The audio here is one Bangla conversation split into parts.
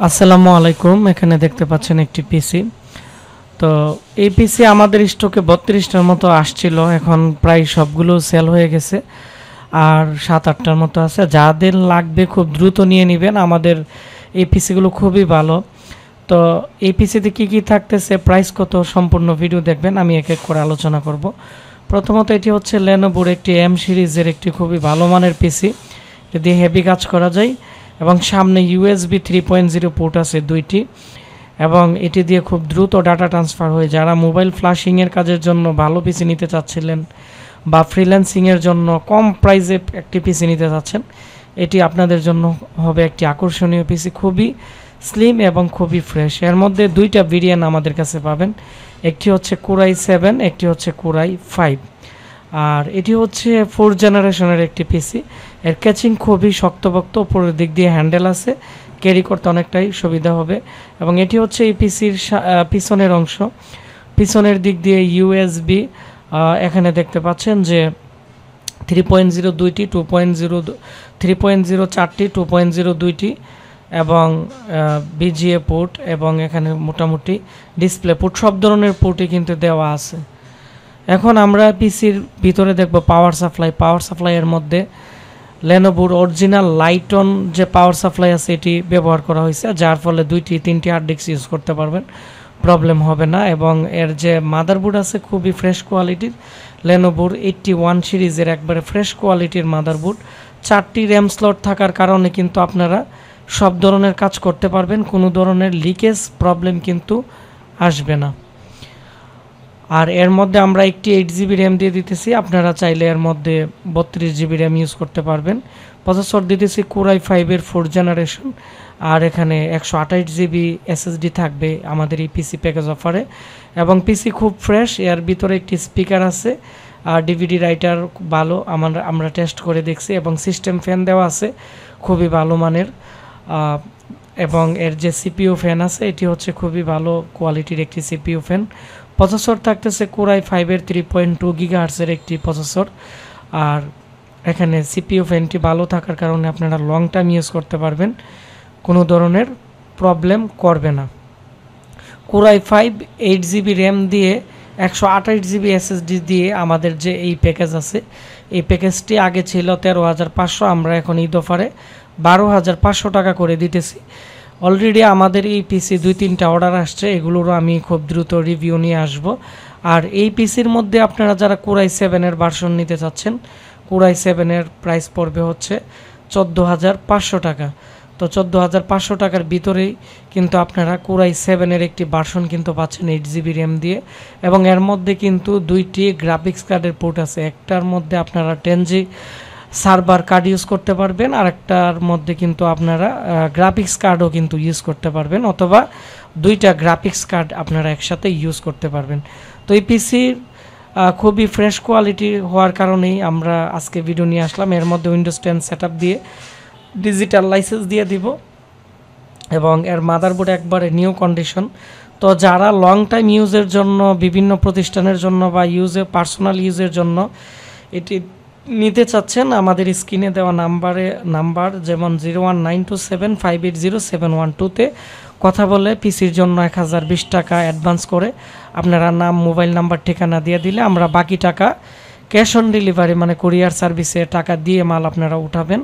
আসসালামু আলাইকুম। এখানে দেখতে পাচ্ছেন একটি পিসি। তো এই পিসি আমাদের স্টকে 32টার মতো আসছিল, এখন প্রায় সবগুলো সেল হয়ে গেছে, আর 7-8টার মতো আছে। যাদের লাগবে খুব দ্রুত নিয়ে নেবেন, আমাদের এই পিসিগুলো খুবই ভালো। তো এই পিসিতে কী কী থাকতেছে, প্রাইস কত, সম্পূর্ণ ভিডিও দেখবেন, আমি এক এক করে আলোচনা করব। প্রথমত এটি হচ্ছে লেনোভোর একটি এম সিরিজের একটি খুবই ভালো মানের পিসি, যদি হেভি কাজ করা যায়, এবং সামনে ইউএসবি 3.0 পোর্ট আছে 2টি, এবং এটি দিয়ে খুব দ্রুত ডাটা ট্রান্সফার হয়। যারা মোবাইল ফ্ল্যাশিংয়ের কাজের জন্য ভালো পিসি নিতে চাচ্ছিলেন বা ফ্রিল্যান্সিংয়ের জন্য কম প্রাইসে একটি পিসি নিতে চাচ্ছেন, এটি আপনাদের জন্য হবে একটি আকর্ষণীয় পিসি, খুবই স্লিম এবং খুবই ফ্রেশ। এর মধ্যে দুইটা ভেরিয়েন্ট আমাদের কাছে পাবেন, একটি হচ্ছে কোরাই 7, একটি হচ্ছে কোরাই 5। আর এটি হচ্ছে 4th জেনারেশনের একটি পিসি। এর ক্যাচিং খুবই শক্তপোক্ত, উপরের দিক দিয়ে হ্যান্ডেল আছে, ক্যারি করতে অনেকটাই সুবিধা হবে। এবং এটি হচ্ছে এই পিসির পিছনের অংশ, পিছনের দিক দিয়ে ইউএসবি, এখানে দেখতে পাচ্ছেন যে 3.0 2টি, 2.0 3.0 4টি, 2.0 2টি, এবং বিজিএ পোর্ট, এবং এখানে মোটামুটি ডিসপ্লে পোর্ট, সব ধরনের পোর্টই কিন্তু দেওয়া আছে। এখন আমরা পিসির ভিতরে দেখব পাওয়ার সাপ্লাই। পাওয়ার সাপ্লাইয়ের মধ্যে লেনোভোর অরিজিনাল লাইটন যে পাওয়ার সাপ্লাই আছে এটি ব্যবহার করা হয়েছে, যার ফলে 2-3টি হার্ড ডিস্ক ইউজ করতে পারবেন, প্রবলেম হবে না। এবং এর যে মাদারবোর্ড আছে খুবই ফ্রেশ কোয়ালিটির, লেনোভোর 81 সিরিজের একবারে ফ্রেশ কোয়ালিটির মাদারবোর্ড। 4টি র্যাম স্লট থাকার কারণে কিন্তু আপনারা সব ধরনের কাজ করতে পারবেন, কোনো ধরনের লিকেজ প্রবলেম কিন্তু আসবে না। আর এর মধ্যে আমরা একটি 8GB র্যাম দিয়ে দিতেছি, আপনারা চাইলে এর মধ্যে 32GB র্যাম ইউজ করতে পারবেন। প্রসেসর দিতেছি কোরাই 5-এর 4th জেনারেশন, আর এখানে 128GB SSD থাকবে আমাদের এই পিসি প্যাকেজ অফারে। এবং পিসি খুব ফ্রেশ, এর ভিতরে একটি স্পিকার আছে, আর ডিভিডি রাইটার ভালো, আমরা টেস্ট করে দেখছি, এবং সিস্টেম ফ্যান দেওয়া আছে খুবই ভালো মানের। এবং এর যে সিপিইউ ফ্যান আছে এটি হচ্ছে খুবই ভালো কোয়ালিটির একটি সিপিইউ ফ্যান। প্রসেসর থাকতেছে কোরাই 5-এর 3.2 GHz একটি প্রসেসর। আর এখানে সিপিইউ ফ্যানটি ভালো থাকার কারণে আপনারা লং টাইম ইউজ করতে পারবেন, কোনো ধরনের প্রবলেম করবে না। কোরাই 5 8GB র্যাম দিয়ে 128GB SSD দিয়ে আমাদের যে এই প্যাকেজ আছে, এই প্যাকেজটি আগে ছিল 13,500, আমরা এখন ঈদ অফারে 12,500 টাকা করে দিতেছি। অলরেডি আমাদের এই পিসি 2-3টা অর্ডার আসছে, এগুলোরও আমি খুব দ্রুত রিভিউ নিয়ে আসব। আর এই পিসির মধ্যে আপনারা যারা কোরাই 7-এর ভার্সন নিতে চাচ্ছেন, কোরাই 7-এর প্রাইস পড়বে হচ্ছে 14,500 টাকা। তো 14,500 টাকার ভিতরেই কিন্তু আপনারা কোরাই 7-এর একটি ভার্সন কিন্তু পাচ্ছেন 8GB র্যাম দিয়ে, এবং এর মধ্যে কিন্তু 2টি গ্রাফিক্স কার্ডের পোর্ট আছে। একটার মধ্যে আপনারা 10G সার্ভার কার্ড ইউজ করতে পারবেন, আর একটার মধ্যে কিন্তু আপনারা গ্রাফিক্স কার্ডও কিন্তু ইউজ করতে পারবেন, অথবা 2টা গ্রাফিক্স কার্ড আপনারা একসাথে ইউজ করতে পারবেন। তো এই পিসির খুবই ফ্রেশ কোয়ালিটি হওয়ার কারণেই আমরা আজকে ভিডিও নিয়ে আসলাম। এর মধ্যে উইন্ডোজ 10 সেটআপ দিয়ে ডিজিটাল লাইসেন্স দিয়ে দিব, এবং এর মাদারবোর্ড একবারে নিউ কন্ডিশন। তো যারা লং টাইম ইউজের জন্য, বিভিন্ন প্রতিষ্ঠানের জন্য বা পার্সোনাল ইউজের জন্য এটি নিতে চাচ্ছেন, আমাদের স্ক্রিনে দেওয়া নাম্বার যেমন 01927580712-তে কথা বলে পিসির জন্য 1020 টাকা অ্যাডভান্স করে আপনারা নাম, মোবাইল নাম্বার, ঠিকানা দিয়ে দিলে আমরা বাকি টাকা ক্যাশ অন ডেলিভারি মানে কুরিয়ার সার্ভিসে টাকা দিয়ে মাল আপনারা উঠাবেন।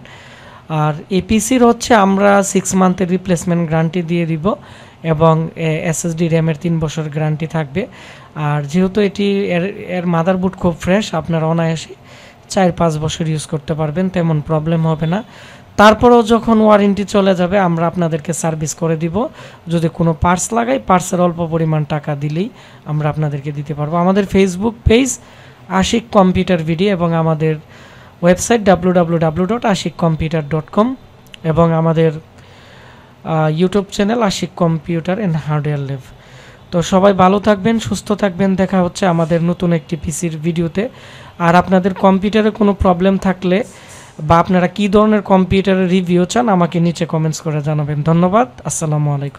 আর এই পিসির হচ্ছে আমরা 6 মান্থের রিপ্লেসমেন্ট গ্যারান্টি দিয়ে দিব, এবং এসএসডি র্যামের 3 বছর গ্যারান্টি থাকবে। আর যেহেতু এটি এর মাদারবোর্ড খুব ফ্রেশ, আপনারা অনায়াসে 4-5 বছর ইউজ করতে পারবেন, তেমন প্রবলেম হবে না। তারপরেও যখন ওয়ারেন্টি চলে যাবে আমরা আপনাদেরকে সার্ভিস করে দিব। যদি কোনো পার্টস লাগাই, পার্টসের অল্প পরিমাণ টাকা দিলেই আমরা আপনাদেরকে দিতে পারবো। আমাদের Facebook page Ashik computer video, এবং আমাদের ওয়েবসাইট www.ashikcomputer.com, এবং আমাদের YouTube channel Ashik computer and hardware lab. তো সবাই ভালো থাকবেন, সুস্থ থাকবেন, দেখা হচ্ছে আমাদের নতুন একটি পিসির ভিডিওতে। আর আপনাদের কম্পিউটারে কোনো প্রবলেম থাকলে বা আপনারা কী ধরনের কম্পিউটারের রিভিউ চান আমাকে নিচে কমেন্টস করে জানাবেন। ধন্যবাদ, আসসালামু আলাইকুম।